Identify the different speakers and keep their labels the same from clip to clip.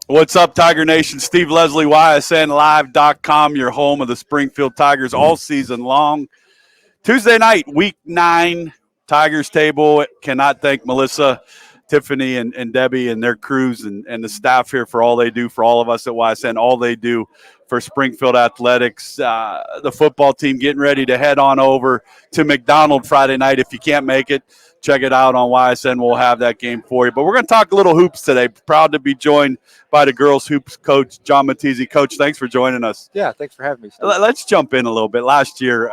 Speaker 1: What's up, Tiger Nation? Steve Leslie, YSNLive.com, your home of the Springfield Tigers all season long. Tuesday night, week 9, Tigers table. Cannot thank Melissa, Tiffany, and Debbie and their crews and the staff here for all they do for all of us at YSN, all they do for Springfield Athletics. The football team getting ready to head on over to McDonald Friday night. If you can't make it, check it out on YSN. We'll have that game for you. But we're going to talk a little hoops today. Proud to be joined by the girls hoops coach, John Matisi. Coach, thanks for joining us.
Speaker 2: Yeah, thanks for having me, Steve.
Speaker 1: Let's jump in a little bit. Last year,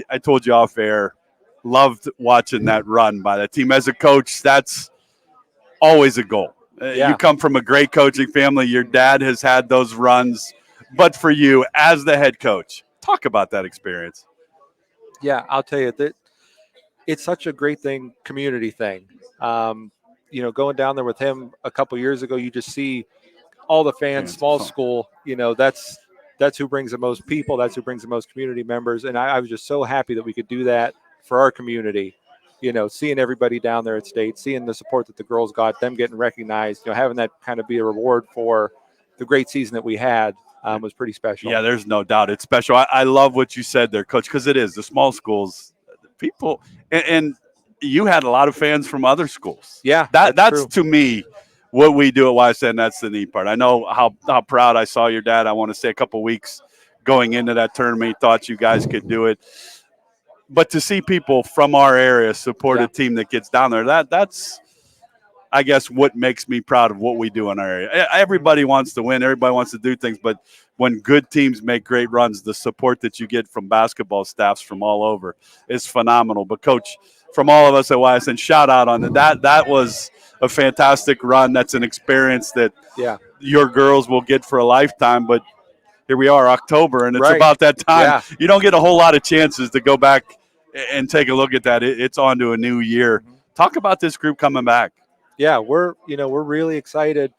Speaker 1: I told you off air, loved watching that run by that team. As a coach, that's always a goal. You come from a great coaching family. Your dad has had those runs. But for you, as the head coach, talk about that experience.
Speaker 2: Yeah, I'll tell you that it's such a great thing, community thing. Going down there with him a couple years ago, you just see all the fans, small school. That's who brings the most people. That's who brings the most community members. And I was just so happy that we could do that for our community. Seeing everybody down there at state, seeing the support that the girls got, them getting recognized, having that kind of be a reward for the great season that we had. Was pretty special.
Speaker 1: Yeah, there's no doubt. It's special. I love what you said there, Coach, because it is. The small schools, people, and you had a lot of fans from other schools.
Speaker 2: Yeah,
Speaker 1: that's to me what we do at YSN. That's the neat part. I know how proud I saw your dad. I want to say a couple weeks going into that tournament, he thought you guys could do it. But to see people from our area support a team that gets down there, that's – I guess what makes me proud of what we do in our area. Everybody wants to win. Everybody wants to do things. But when good teams make great runs, the support that you get from basketball staffs from all over is phenomenal. But, Coach, from all of us at YSN, shout out on that. That was a fantastic run. That's an experience that your girls will get for a lifetime. But here we are, October, and it's about that time. Yeah. You don't get a whole lot of chances to go back and take a look at that. It's on to a new year. Mm-hmm. Talk about this group coming back.
Speaker 2: Yeah, we're really excited.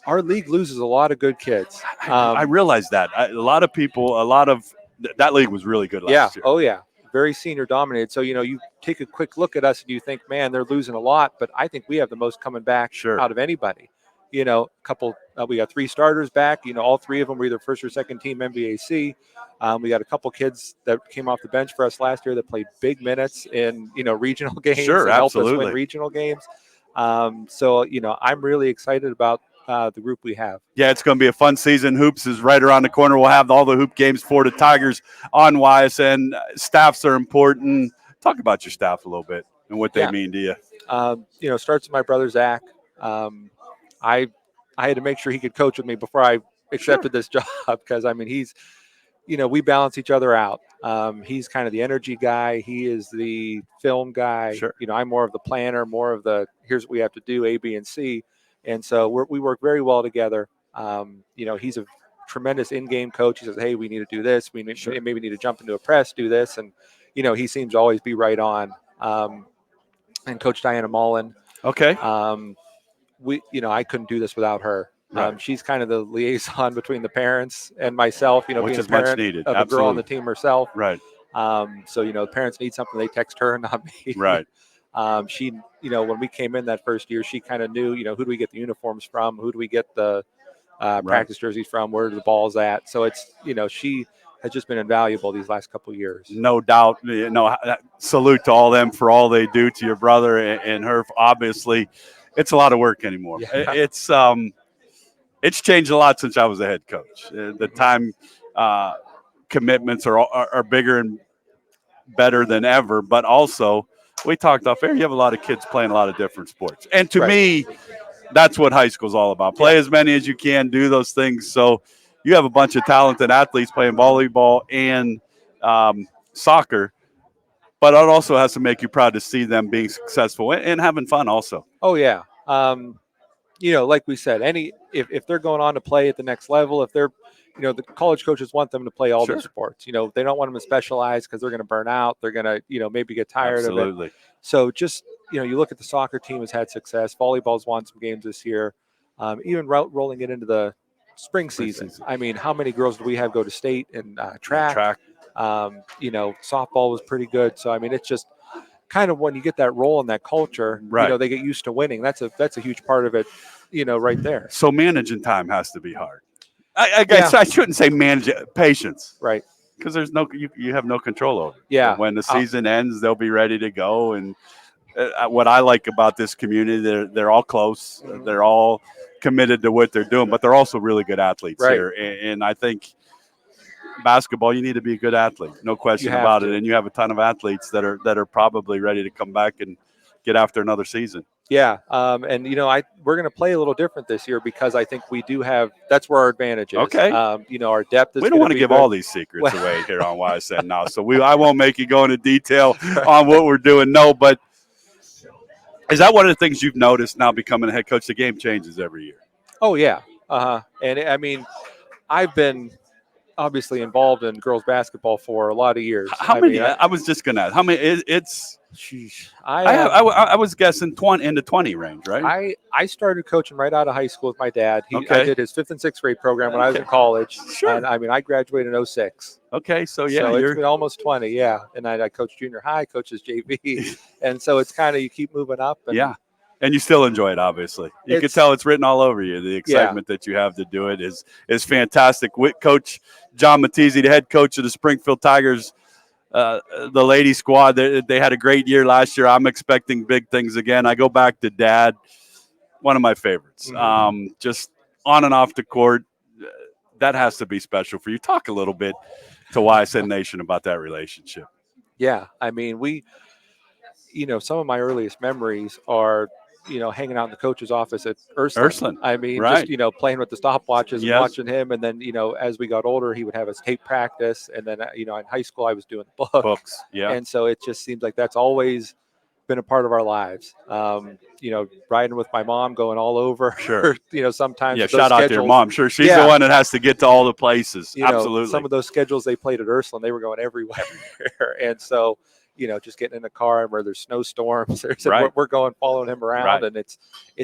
Speaker 2: Our league loses a lot of good kids.
Speaker 1: I realize that. That league was really good last year.
Speaker 2: Oh, yeah. Very senior dominated. So, you take a quick look at us and you think, man, they're losing a lot. But I think we have the most coming back out of anybody. We got 3 starters back. All 3 of them were either first or second team MVAC. We got a couple kids that came off the bench for us last year that played big minutes in, regional games.
Speaker 1: Sure,
Speaker 2: and helped
Speaker 1: absolutely.
Speaker 2: us win regional games. I'm really excited about the group we have.
Speaker 1: Yeah, it's going to be a fun season. Hoops is right around the corner. We'll have all the hoop games for the Tigers on YSN. Staffs are important. Talk about your staff a little bit and what they mean to you.
Speaker 2: Starts with my brother, Zach. I had to make sure he could coach with me before I accepted this job because, he's – we balance each other out. He's kind of the energy guy. He is the film guy.
Speaker 1: Sure.
Speaker 2: I'm more of the planner, more of the here's what we have to do, A, B, and C. And so we work very well together. He's a tremendous in-game coach. He says, hey, we need to do this. We maybe need to jump into a press, do this. And, he seems to always be right on. And Coach Diana Mullen.
Speaker 1: Okay.
Speaker 2: I couldn't do this without her.
Speaker 1: Right.
Speaker 2: She's kind of the liaison between the parents and myself,
Speaker 1: which
Speaker 2: being
Speaker 1: is
Speaker 2: a parent
Speaker 1: much needed.
Speaker 2: of a girl on the team herself.
Speaker 1: Right.
Speaker 2: The parents need something, they text her, not me.
Speaker 1: Right.
Speaker 2: She, when we came in that first year, she kind of knew, who do we get the uniforms from? Who do we get the practice jerseys from? Where are the balls at? So it's, she has just been invaluable these last couple of years.
Speaker 1: No doubt. Salute to all them for all they do to your brother and her. Obviously, it's a lot of work anymore. Yeah. It's changed a lot since I was a head coach. The time commitments are bigger and better than ever, but also we talked off air. You have a lot of kids playing a lot of different sports. And to me, that's what high school is all about. Play as many as you can, do those things. So you have a bunch of talented athletes playing volleyball and soccer, but it also has to make you proud to see them being successful and having fun also.
Speaker 2: Oh, yeah. Like we said, if they're going on to play at the next level, if they're, the college coaches want them to play all their sports. They don't want them to specialize because they're going to burn out. They're going to, maybe get tired of it. So just, you look at the soccer team has had success. Volleyball's won some games this year. Even rolling it into the spring season. How many girls do we have go to state and track? Softball was pretty good. So, it's just kind of when you get that role in that culture, they get used to winning. That's a huge part of it. right there.
Speaker 1: So managing time has to be hard. I guess I shouldn't say manage it, patience.
Speaker 2: Right.
Speaker 1: Because there's you have no control over it.
Speaker 2: Yeah.
Speaker 1: But when the season ends, they'll be ready to go. And what I like about this community, they're all close.
Speaker 2: Mhm.
Speaker 1: They're all committed to what they're doing, but they're also really good athletes
Speaker 2: Right.
Speaker 1: here. And I think basketball, you need to be a good athlete, no question about it. And you have a ton of athletes that are probably ready to come back and get after another season.
Speaker 2: Yeah, and we're going to play a little different this year because I think we do have. That's where our advantage is.
Speaker 1: Okay.
Speaker 2: Our depth is.
Speaker 1: We don't want to give all these secrets away here on YSN now, so I won't make you go into detail on what we're doing. No, but is that one of the things you've noticed now becoming a head coach? The game changes every year.
Speaker 2: Oh yeah, and I mean, I've been obviously involved in girls basketball for a lot of years.
Speaker 1: How many? I was just gonna ask. How many? It's.
Speaker 2: Sheesh.
Speaker 1: I was guessing 20 in the 20 range, right?
Speaker 2: I started coaching right out of high school with my dad. I did his 5th and 6th grade program when I was in college.
Speaker 1: Sure.
Speaker 2: And I mean, I graduated in 06.
Speaker 1: Okay, so
Speaker 2: It's been almost 20, yeah. And I coached junior high, coaches JV, and so it's kind of you keep moving up. And
Speaker 1: yeah. And you still enjoy it, obviously. You can tell it's written all over you. The excitement that you have to do it is fantastic. With Coach John Matisi, the head coach of the Springfield Tigers, the lady squad, they had a great year last year. I'm expecting big things again. I go back to Dad, one of my favorites.
Speaker 2: Mm-hmm.
Speaker 1: Just on and off the court, that has to be special for you. Talk a little bit to YSN Nation about that relationship.
Speaker 2: Yeah, I mean, some of my earliest memories are hanging out in the coach's office at Ursuline. I mean,
Speaker 1: right.
Speaker 2: just, playing with the stopwatches and watching him. And then, as we got older, he would have us tape practice. And then, in high school, I was doing books.
Speaker 1: Yeah.
Speaker 2: And so it just seems like that's always been a part of our lives. Riding with my mom, going all over.
Speaker 1: Sure.
Speaker 2: Sometimes.
Speaker 1: Yeah, shout out to your mom. Sure, she's the one that has to get to all the places. Absolutely.
Speaker 2: Some of those schedules they played at Ursuline, they were going everywhere. And so, just getting in the car and where there's snowstorms, we're going following him around, and it's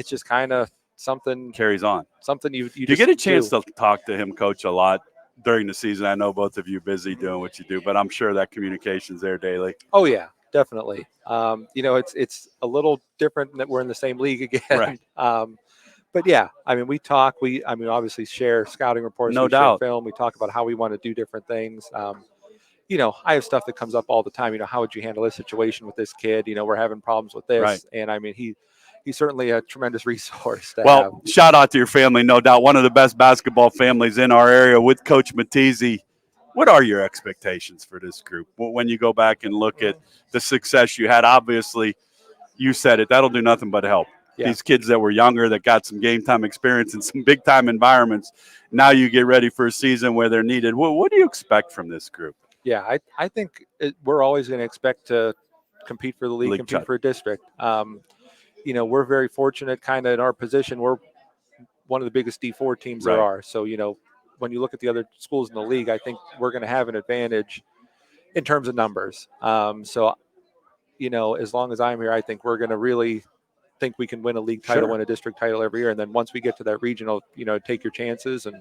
Speaker 2: just kind of something
Speaker 1: carries on.
Speaker 2: Something you
Speaker 1: get a chance to talk to him, Coach, a lot during the season. I know both of you busy doing what you do, but I'm sure that communication's there daily.
Speaker 2: Oh yeah, definitely. It's a little different that we're in the same league again.
Speaker 1: Right.
Speaker 2: But yeah, I mean, we talk. Obviously share scouting reports.
Speaker 1: No doubt.
Speaker 2: Share film. We talk about how we want to do different things. I have stuff that comes up all the time. How would you handle this situation with this kid? We're having problems with this.
Speaker 1: Right.
Speaker 2: And I mean, he's certainly a tremendous resource to have.
Speaker 1: Shout out to your family, no doubt. One of the best basketball families in our area with Coach Matisi. What are your expectations for this group? When you go back and look at the success you had, obviously, you said it, that'll do nothing but help. Yeah. These kids that were younger, that got some game time experience in some big time environments, now you get ready for a season where they're needed. What do you expect from this group?
Speaker 2: Yeah, I think we're always going to expect to compete for the league compete for a district. We're very fortunate kind of in our position. We're one of the biggest D4 teams there are. So, when you look at the other schools in the league, I think we're going to have an advantage in terms of numbers. As long as I'm here, I think we're going to really think we can win a league title, win a district title every year. And then once we get to that regional, take your chances and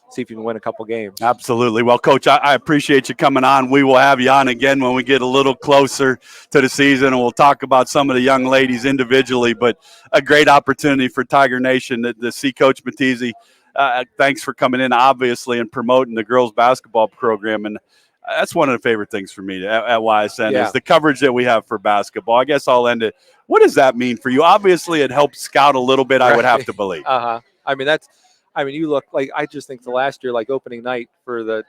Speaker 2: see if you can win a couple games.
Speaker 1: Absolutely. Well, Coach, I appreciate you coming on. We will have you on again when we get a little closer to the season, and we'll talk about some of the young ladies individually. But a great opportunity for Tiger Nation to see Coach Matisi. Thanks for coming in, obviously, and promoting the girls basketball program. And that's one of the favorite things for me at YSN is the coverage that we have for basketball. I guess I'll end it. What does that mean for you? Obviously, it helps scout a little bit, I would have to believe.
Speaker 2: You look like I just think the last year, like opening night for the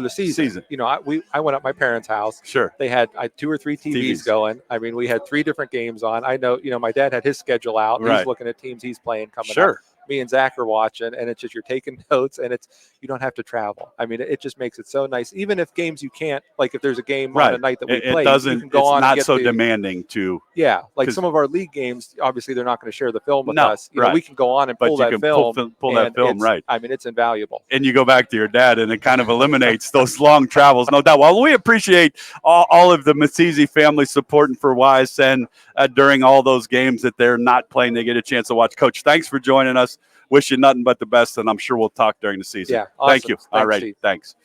Speaker 2: season. I went up my parents' house.
Speaker 1: Sure.
Speaker 2: They had 2 or 3 TVs going. I mean, we had 3 different games on. I know, my dad had his schedule out. He's looking at teams he's playing coming up. Me and Zach are watching, and it's just you're taking notes, and you don't have to travel. I mean, it just makes it so nice. Even if games you can't, like if there's a game on a night that we play, you can go on.
Speaker 1: It's not so demanding to.
Speaker 2: Yeah, like some of our league games, obviously they're not going to share the film with us. We can go on and pull that film.
Speaker 1: Pull that film, right?
Speaker 2: I mean, it's invaluable.
Speaker 1: And you go back to your dad, and it kind of eliminates those long travels, no doubt. Well, we appreciate all of the Matisi family supporting for YSN during all those games that they're not playing. They get a chance to watch. Coach, thanks for joining us. Wish you nothing but the best, and I'm sure we'll talk during the season.
Speaker 2: Yeah, awesome.
Speaker 1: Thank you. All right, thanks.